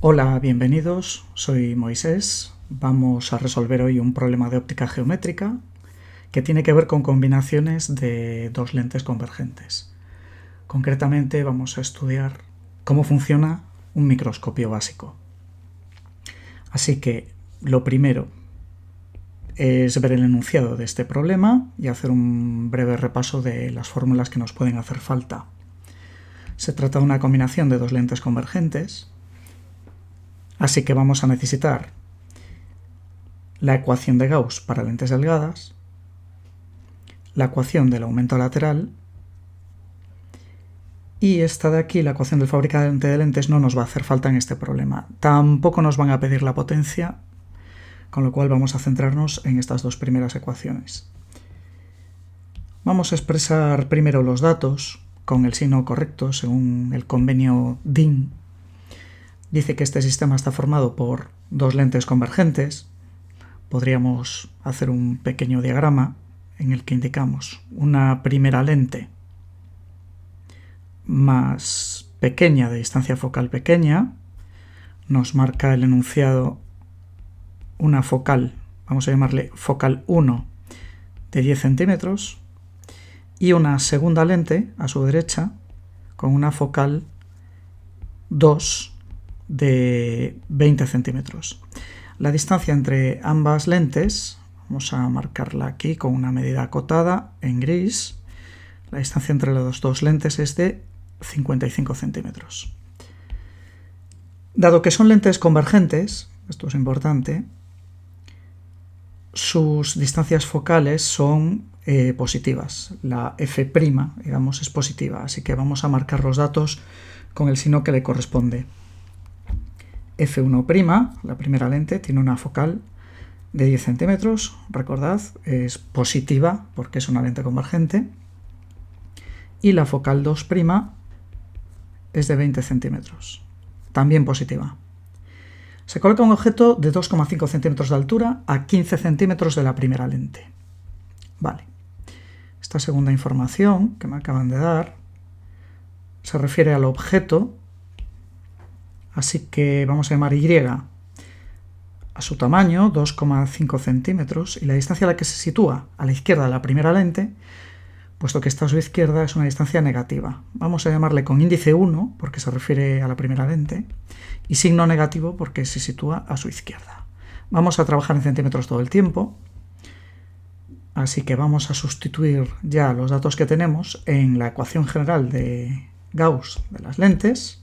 Hola, bienvenidos, soy Moisés. Vamos a resolver hoy un problema de óptica geométrica que tiene que ver con combinaciones de dos lentes convergentes. Concretamente vamos a estudiar cómo funciona un microscopio básico. Así que lo primero es ver el enunciado de este problema y hacer un breve repaso de las fórmulas que nos pueden hacer falta. Se trata de una combinación de dos lentes convergentes, así que vamos a necesitar la ecuación de Gauss para lentes delgadas, la ecuación del aumento lateral y esta de aquí, la ecuación del fabricante de lentes, no nos va a hacer falta en este problema. Tampoco nos van a pedir la potencia, con lo cual vamos a centrarnos en estas dos primeras ecuaciones. Vamos a expresar primero los datos con el signo correcto según el convenio DIN. Dice que este sistema está formado por dos lentes convergentes. Podríamos hacer un pequeño diagrama en el que indicamos una primera lente más pequeña de distancia focal pequeña, nos marca el enunciado una focal, vamos a llamarle focal 1 de 10 centímetros y una segunda lente a su derecha con una focal 2 de 20 centímetros. La distancia entre ambas lentes, vamos a marcarla aquí con una medida acotada en gris, la distancia entre las dos lentes es de 55 centímetros. Dado que son lentes convergentes, esto es importante, sus distancias focales son positivas. La F', digamos, es positiva, así que vamos a marcar los datos con el signo que le corresponde. F1', la primera lente, tiene una focal de 10 centímetros, recordad, es positiva porque es una lente convergente, y la focal 2' es de 20 centímetros, también positiva. Se coloca un objeto de 2,5 centímetros de altura a 15 centímetros de la primera lente. Vale. Esta segunda información que me acaban de dar se refiere al objeto, así que vamos a llamar Y a su tamaño, 2,5 centímetros, y la distancia a la que se sitúa a la izquierda de la primera lente, puesto que está a su izquierda, es una distancia negativa. Vamos a llamarle con índice 1, porque se refiere a la primera lente, y signo negativo porque se sitúa a su izquierda. Vamos a trabajar en centímetros todo el tiempo, así que vamos a sustituir ya los datos que tenemos en la ecuación general de Gauss de las lentes,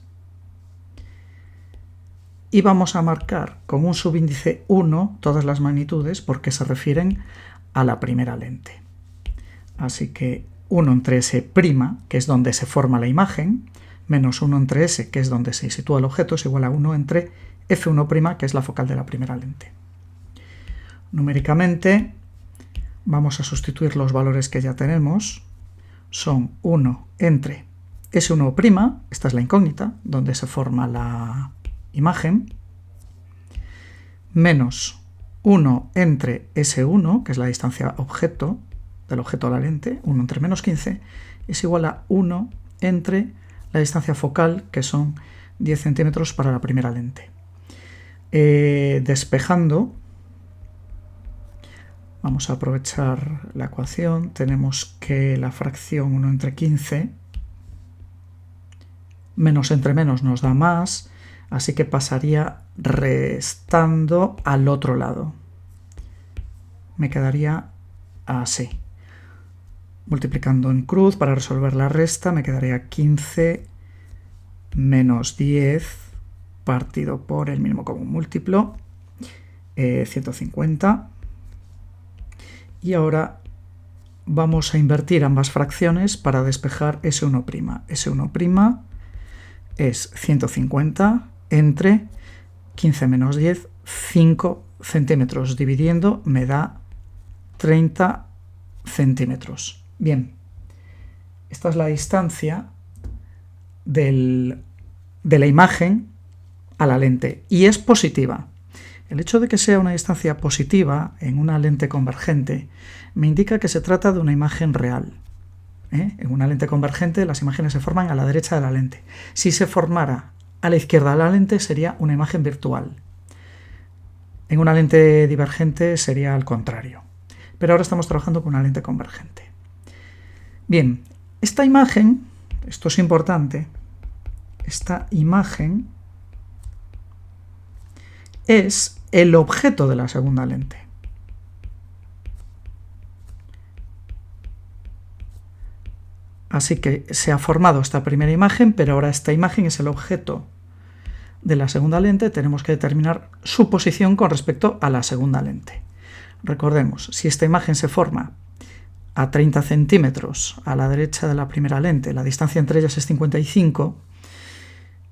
y vamos a marcar con un subíndice 1 todas las magnitudes porque se refieren a la primera lente. Así que 1 entre S', que es donde se forma la imagen, menos 1 entre S, que es donde se sitúa el objeto, es igual a 1 entre F1', que es la focal de la primera lente. Numéricamente vamos a sustituir los valores que ya tenemos. Son 1 entre S1', esta es la incógnita, donde se forma la imagen, menos 1 entre S1, que es la distancia objeto, del objeto a la lente, 1 entre menos 15, es igual a 1 entre la distancia focal, que son 10 centímetros para la primera lente. Despejando, vamos a aprovechar la ecuación, tenemos que la fracción 1 entre 15, menos entre menos nos da más, así que pasaría restando al otro lado. Me quedaría así. Multiplicando en cruz para resolver la resta me quedaría 15 menos 10 partido por el mínimo común múltiplo, 150. Y ahora vamos a invertir ambas fracciones para despejar S1'. S1' es 150 entre 15 menos 10, 5 centímetros. Dividiendo me da 30 centímetros. Bien, esta es la distancia de la imagen a la lente y es positiva. El hecho de que sea una distancia positiva en una lente convergente me indica que se trata de una imagen real. En una lente convergente las imágenes se forman a la derecha de la lente. Si se formara a la izquierda de la lente sería una imagen virtual. En una lente divergente sería al contrario. Pero ahora estamos trabajando con una lente convergente. Bien, esta imagen, esto es importante, esta imagen es el objeto de la segunda lente. Así que se ha formado esta primera imagen, pero ahora esta imagen es el objeto de la segunda lente. Tenemos que determinar su posición con respecto a la segunda lente. Recordemos, si esta imagen se forma a 30 centímetros a la derecha de la primera lente, la distancia entre ellas es 55,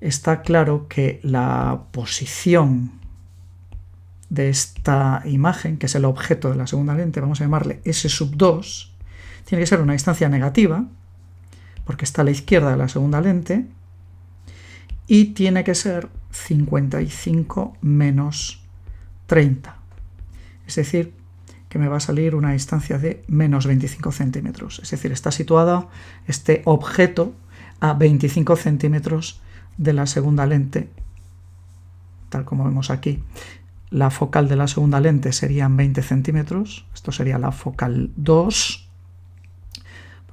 está claro que la posición de esta imagen, que es el objeto de la segunda lente, vamos a llamarle S sub 2, tiene que ser una distancia negativa, porque está a la izquierda de la segunda lente, y tiene que ser 55 menos 30. Es decir, que me va a salir una distancia de menos 25 centímetros. Es decir, está situado este objeto a 25 centímetros de la segunda lente, tal como vemos aquí. La focal de la segunda lente serían 20 centímetros. Esto sería la focal 2.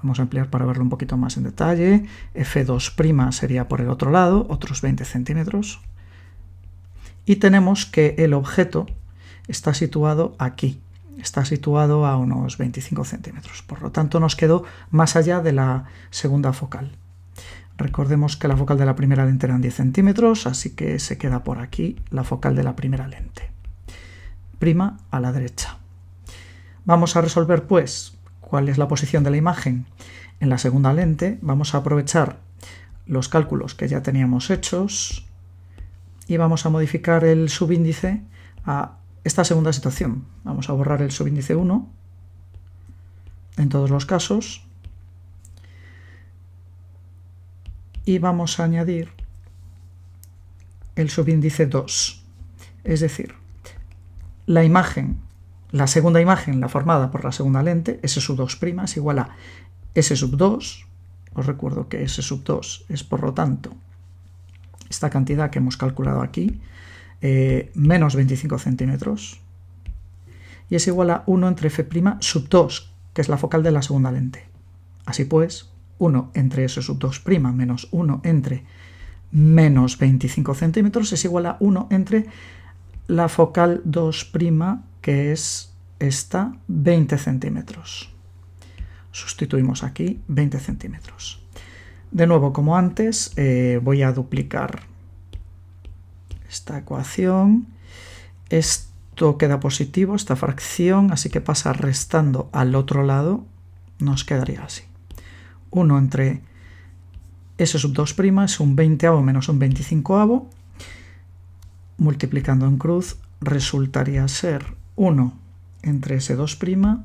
Vamos a ampliar para verlo un poquito más en detalle. F2' sería por el otro lado, otros 20 centímetros. Y tenemos que el objeto está situado aquí. Está situado a unos 25 centímetros. Por lo tanto, nos quedó más allá de la segunda focal. Recordemos que la focal de la primera lente eran 10 centímetros, así que se queda por aquí la focal de la primera lente. Prima a la derecha. Vamos a resolver, pues, cuál es la posición de la imagen en la segunda lente. Vamos a aprovechar los cálculos que ya teníamos hechos y vamos a modificar el subíndice a esta segunda situación. Vamos a borrar el subíndice 1 en todos los casos y vamos a añadir el subíndice 2. Es decir, la imagen, la segunda imagen, la formada por la segunda lente, S sub 2' es igual a S sub 2. Os recuerdo que S sub 2 es, por lo tanto, esta cantidad que hemos calculado aquí, menos 25 centímetros, y es igual a 1 entre F' sub 2, que es la focal de la segunda lente. Así pues, 1 entre S sub 2' menos 1 entre menos 25 centímetros es igual a 1 entre la focal 2', que es esta, 20 centímetros. Sustituimos aquí 20 centímetros. De nuevo, como antes, voy a duplicar esta ecuación. Esto queda positivo, esta fracción, así que pasa restando al otro lado. Nos quedaría así. 1 entre S sub 2' es un 20avo menos un 25avo. Multiplicando en cruz resultaría ser 1 entre S2'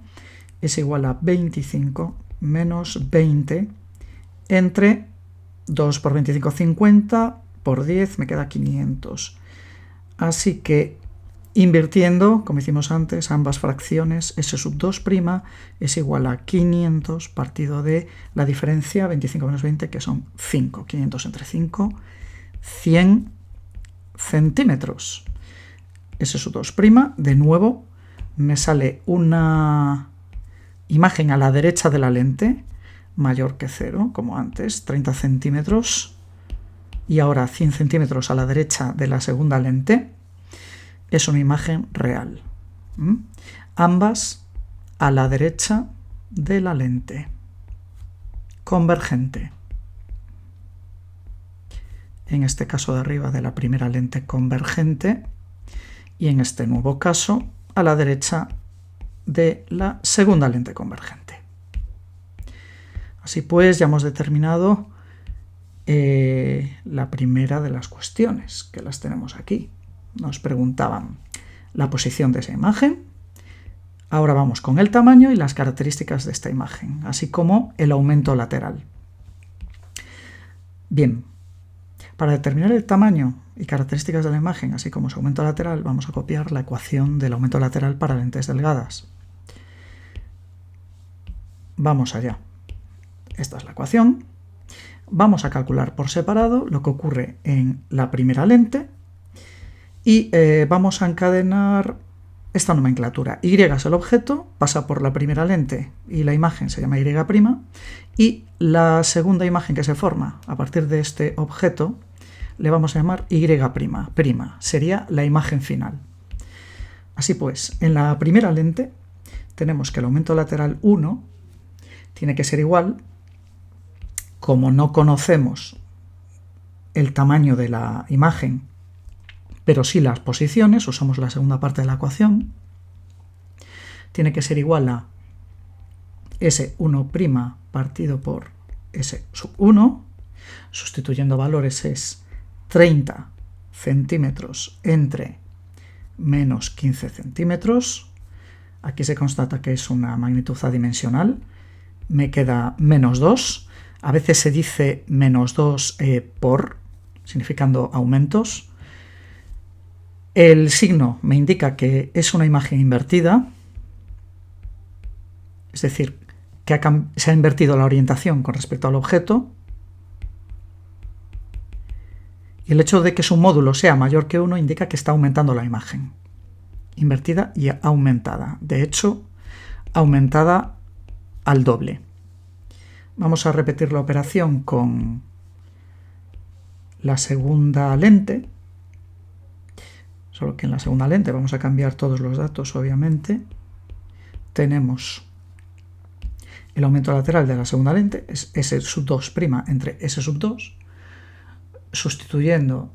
es igual a 25 menos 20 entre 2 por 25, 50, por 10 me queda 500. Así que invirtiendo, como hicimos antes, ambas fracciones, S sub 2' es igual a 500 partido de la diferencia 25 menos 20, que son 5. 500 entre 5, 100 centímetros. S sub 2', de nuevo, me sale una imagen a la derecha de la lente, mayor que 0, como antes, 30 centímetros, y ahora 100 centímetros a la derecha de la segunda lente. Es una imagen real. Ambas a la derecha de la lente. Convergente. En este caso de arriba de la primera lente convergente y en este nuevo caso a la derecha de la segunda lente convergente. Así pues, ya hemos determinado la primera de las cuestiones, que las tenemos aquí. Nos preguntaban la posición de esa imagen. Ahora vamos con el tamaño y las características de esta imagen, así como el aumento lateral. Bien, para determinar el tamaño y características de la imagen, así como su aumento lateral, vamos a copiar la ecuación del aumento lateral para lentes delgadas. Vamos allá. Esta es la ecuación. Vamos a calcular por separado lo que ocurre en la primera lente y vamos a encadenar esta nomenclatura. Y es el objeto, pasa por la primera lente y la imagen se llama Y', y la segunda imagen que se forma a partir de este objeto le vamos a llamar Y', sería la imagen final. Así pues, en la primera lente tenemos que el aumento lateral 1 tiene que ser igual, como no conocemos el tamaño de la imagen, pero sí las posiciones, usamos la segunda parte de la ecuación, tiene que ser igual a S1' partido por S1, sustituyendo valores es 30 centímetros entre menos 15 centímetros. Aquí se constata que es una magnitud adimensional, me queda menos 2. A veces se dice menos 2 por, significando aumentos. El signo me indica que es una imagen invertida, es decir, que se ha invertido la orientación con respecto al objeto. Y el hecho de que su módulo sea mayor que 1 indica que está aumentando la imagen. Invertida y aumentada. De hecho, aumentada al doble. Vamos a repetir la operación con la segunda lente. Solo que en la segunda lente vamos a cambiar todos los datos, obviamente. Tenemos el aumento lateral de la segunda lente, es S2' entre S2. Sustituyendo,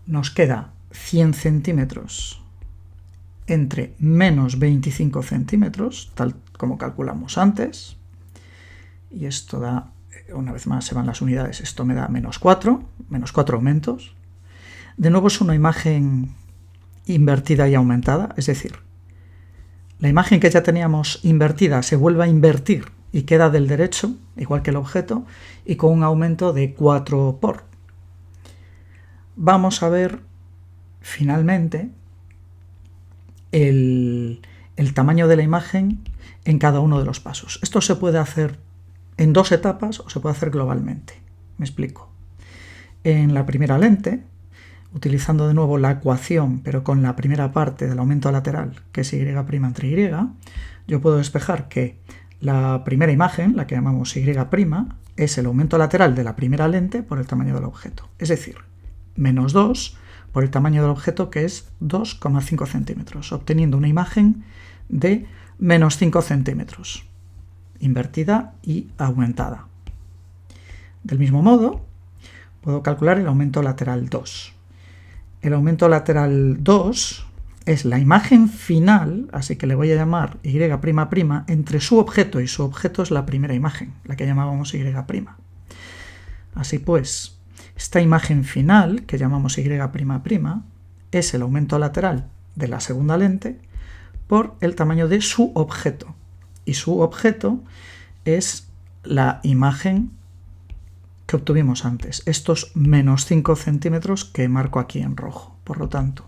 nos queda 100 centímetros entre menos 25 centímetros, tal como calculamos antes. Y esto da, una vez más se van las unidades, esto me da menos 4 aumentos. De nuevo es una imagen invertida y aumentada, es decir, la imagen que ya teníamos invertida se vuelve a invertir y queda del derecho, igual que el objeto, y con un aumento de 4 por. Vamos a ver finalmente el tamaño de la imagen en cada uno de los pasos. Esto se puede hacer en 2 etapas o se puede hacer globalmente. Me explico. En la primera lente, utilizando de nuevo la ecuación, pero con la primera parte del aumento lateral, que es Y' entre Y, yo puedo despejar que la primera imagen, la que llamamos Y', es el aumento lateral de la primera lente por el tamaño del objeto. Es decir, menos 2 por el tamaño del objeto, que es 2,5 centímetros, obteniendo una imagen de menos 5 centímetros, invertida y aumentada. Del mismo modo, puedo calcular el aumento lateral 2. El aumento lateral 2 es la imagen final, así que le voy a llamar Y'' entre su objeto, y su objeto es la primera imagen, la que llamábamos Y'. Así pues, esta imagen final, que llamamos Y'', es el aumento lateral de la segunda lente por el tamaño de su objeto. Y su objeto es la imagen que obtuvimos antes, estos menos 5 centímetros que marco aquí en rojo. Por lo tanto,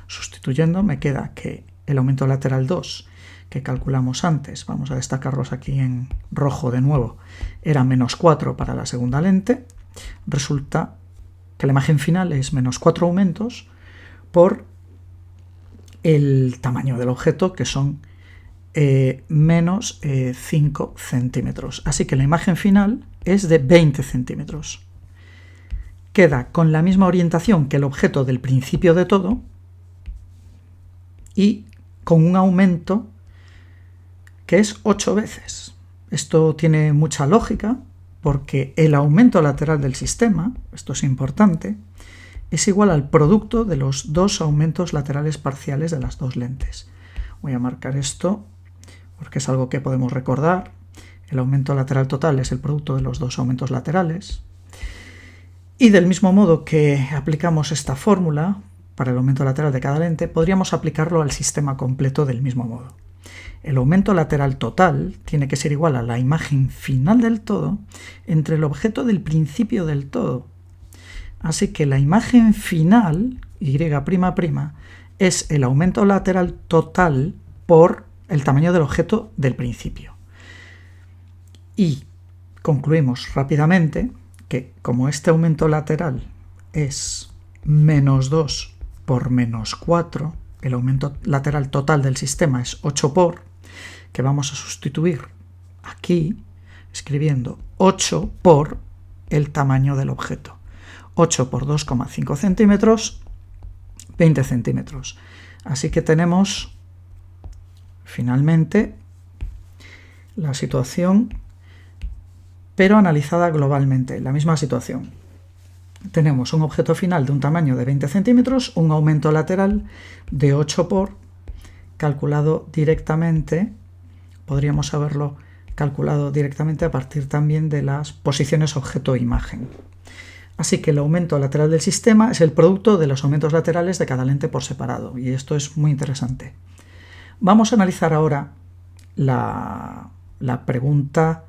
sustituyendo me queda que el aumento lateral 2 que calculamos antes, vamos a destacarlos aquí en rojo de nuevo, era menos 4 para la segunda lente. Resulta que la imagen final es menos 4 aumentos por el tamaño del objeto, que son menos 5 centímetros. Así que la imagen final es de 20 centímetros. Queda con la misma orientación que el objeto del principio de todo y con un aumento que es 8 veces. Esto tiene mucha lógica porque el aumento lateral del sistema, esto es importante, es igual al producto de los dos aumentos laterales parciales de las dos lentes. Voy a marcar esto porque es algo que podemos recordar. El aumento lateral total es el producto de los dos aumentos laterales. Y del mismo modo que aplicamos esta fórmula para el aumento lateral de cada lente, podríamos aplicarlo al sistema completo del mismo modo. El aumento lateral total tiene que ser igual a la imagen final del todo entre el objeto del principio del todo. Así que la imagen final, Y'', es el aumento lateral total por el tamaño del objeto del principio. Y concluimos rápidamente que como este aumento lateral es -2 por -4, el aumento lateral total del sistema es 8 por, que vamos a sustituir aquí escribiendo 8 por el tamaño del objeto. 8 por 2,5 centímetros, 20 centímetros. Así que tenemos finalmente la situación, pero analizada globalmente, la misma situación. Tenemos un objeto final de un tamaño de 20 centímetros, un aumento lateral de 8 por, calculado directamente, podríamos haberlo calculado directamente a partir también de las posiciones objeto-imagen. Así que el aumento lateral del sistema es el producto de los aumentos laterales de cada lente por separado, y esto es muy interesante. Vamos a analizar ahora la pregunta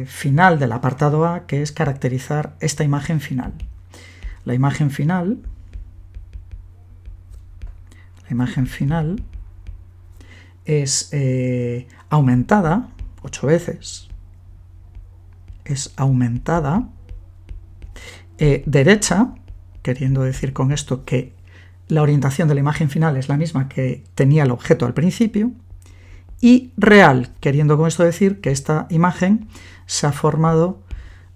final del apartado A, que es caracterizar esta imagen final. La imagen final es aumentada 8 veces, es aumentada derecha, queriendo decir con esto que la orientación de la imagen final es la misma que tenía el objeto al principio, y real, queriendo con esto decir que esta imagen se ha formado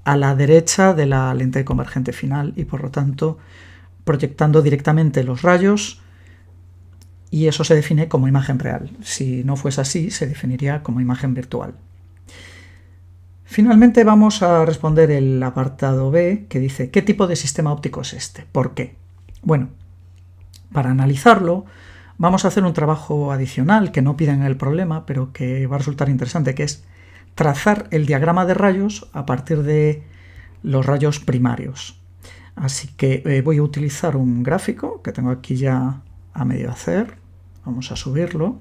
a la derecha de la lente convergente final y por lo tanto proyectando directamente los rayos, y eso se define como imagen real. Si no fuese así, se definiría como imagen virtual. Finalmente vamos a responder el apartado B, que dice ¿qué tipo de sistema óptico es este? ¿Por qué? Bueno, para analizarlo vamos a hacer un trabajo adicional que no pide en el problema, pero que va a resultar interesante, que es trazar el diagrama de rayos a partir de los rayos primarios. Así que voy a utilizar un gráfico que tengo aquí ya a medio hacer. Vamos a subirlo,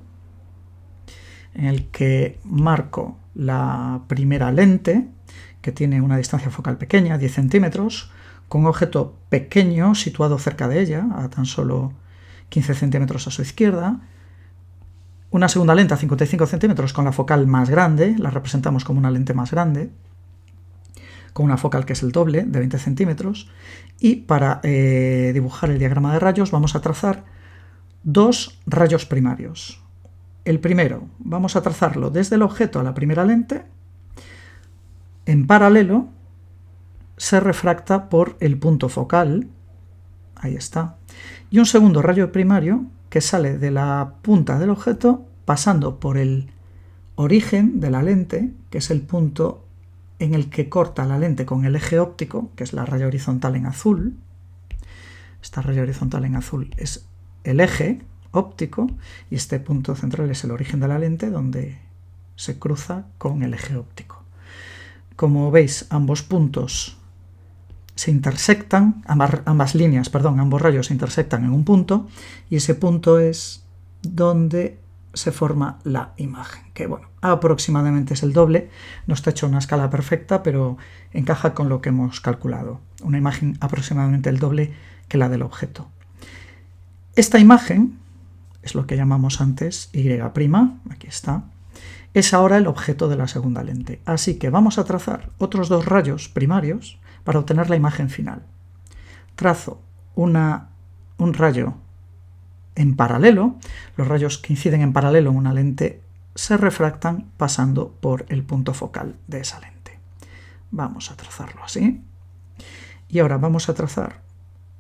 en el que marco la primera lente, que tiene una distancia focal pequeña, 10 centímetros, con un objeto pequeño situado cerca de ella, a tan solo 15 centímetros a su izquierda. Una segunda lente a 55 centímetros con la focal más grande, la representamos como una lente más grande, con una focal que es el doble, de 20 centímetros. Y para dibujar el diagrama de rayos vamos a trazar dos rayos primarios. El primero vamos a trazarlo desde el objeto a la primera lente, en paralelo se refracta por el punto focal, ahí está, y un segundo rayo primario que sale de la punta del objeto pasando por el origen de la lente, que es el punto en el que corta la lente con el eje óptico, que es la raya horizontal en azul. Esta raya horizontal en azul es el eje óptico y este punto central es el origen de la lente donde se cruza con el eje óptico. Como veis, ambos puntos se intersectan, ambas rayos se intersectan en un punto, y ese punto es donde se forma la imagen, que bueno, aproximadamente es el doble, no está hecho a una escala perfecta, pero encaja con lo que hemos calculado, una imagen aproximadamente el doble que la del objeto. Esta imagen es lo que llamamos antes Y', aquí está, es ahora el objeto de la segunda lente, así que vamos a trazar otros dos rayos primarios para obtener la imagen final. Trazo un rayo en paralelo, los rayos que inciden en paralelo en una lente se refractan pasando por el punto focal de esa lente. Vamos a trazarlo así. Y ahora vamos a trazar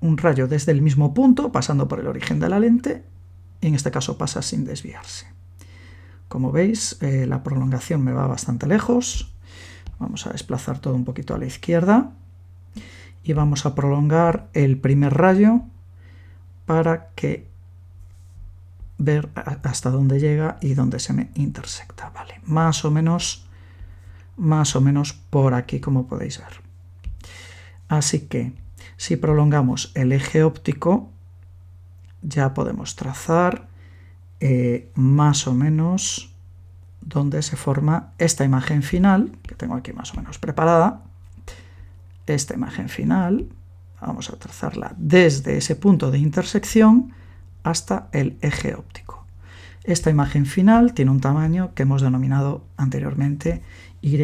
un rayo desde el mismo punto, pasando por el origen de la lente, y en este caso pasa sin desviarse. Como veis, la prolongación me va bastante lejos. Vamos a desplazar todo un poquito a la izquierda y vamos a prolongar el primer rayo para ver hasta dónde llega y dónde se me intersecta. Vale, más o menos por aquí, como podéis ver. Así que si prolongamos el eje óptico, ya podemos trazar más o menos donde se forma esta imagen final, que tengo aquí más o menos preparada. Esta imagen final, vamos a trazarla desde ese punto de intersección hasta el eje óptico. Esta imagen final tiene un tamaño que hemos denominado anteriormente y'.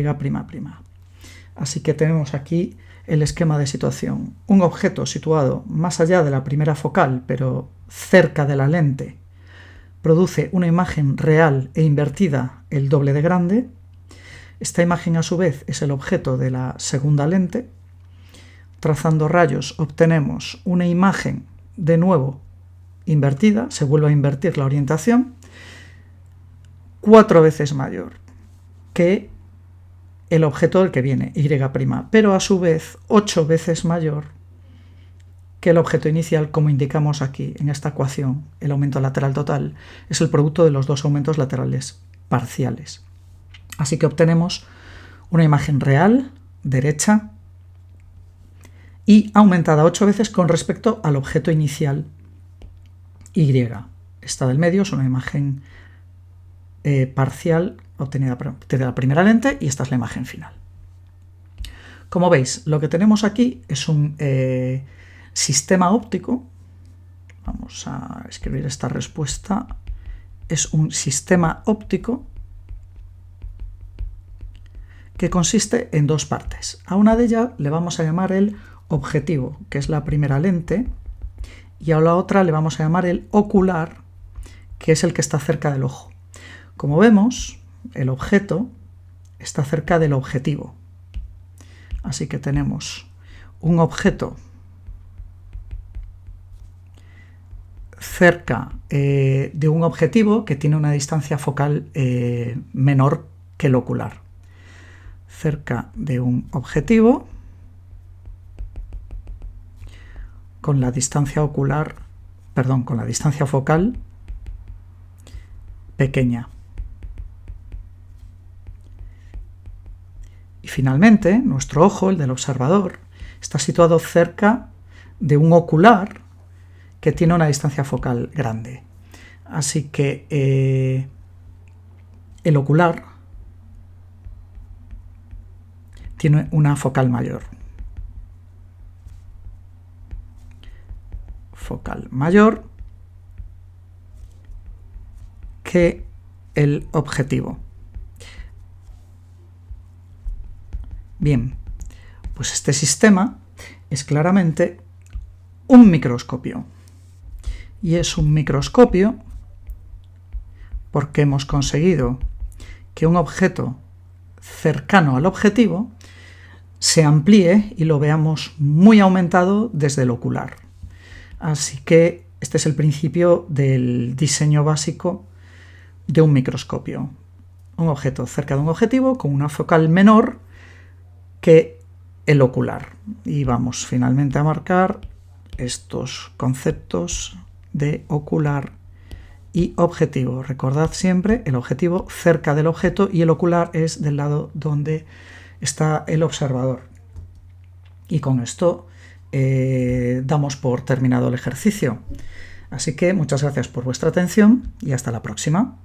Así que tenemos aquí el esquema de situación. Un objeto situado más allá de la primera focal, pero cerca de la lente, produce una imagen real e invertida el doble de grande. Esta imagen, a su vez, es el objeto de la segunda lente. Trazando rayos obtenemos una imagen, de nuevo, invertida, se vuelve a invertir la orientación, 4 veces mayor que el objeto del que viene, y', pero a su vez 8 veces mayor que el objeto inicial, como indicamos aquí en esta ecuación. El aumento lateral total es el producto de los dos aumentos laterales parciales. Así que obtenemos una imagen real, derecha, y aumentada 8 veces con respecto al objeto inicial, y'. Esta del medio es una imagen parcial obtenida de la primera lente, y esta es la imagen final. Como veis, lo que tenemos aquí es un sistema óptico. Vamos a escribir esta respuesta. Es un sistema óptico que consiste en dos partes. A una de ellas le vamos a llamar el objetivo, que es la primera lente, y a la otra le vamos a llamar el ocular, que es el que está cerca del ojo. Como vemos, el objeto está cerca del objetivo. Así que tenemos un objeto cerca de un objetivo que tiene una distancia focal menor que el ocular. Cerca de un objetivo con la distancia focal pequeña. Y finalmente, nuestro ojo, el del observador, está situado cerca de un ocular que tiene una distancia focal grande. Así que el ocular tiene una focal mayor. Focal mayor que el objetivo. Bien, pues este sistema es claramente un microscopio. Y es un microscopio porque hemos conseguido que un objeto cercano al objetivo se amplíe y lo veamos muy aumentado desde el ocular. Así que este es el principio del diseño básico de un microscopio. Un objeto cerca de un objetivo con una focal menor que el ocular. Y vamos finalmente a marcar estos conceptos de ocular y objetivo. Recordad siempre el objetivo cerca del objeto y el ocular es del lado donde está el observador. Y con esto damos por terminado el ejercicio. Así que muchas gracias por vuestra atención y hasta la próxima.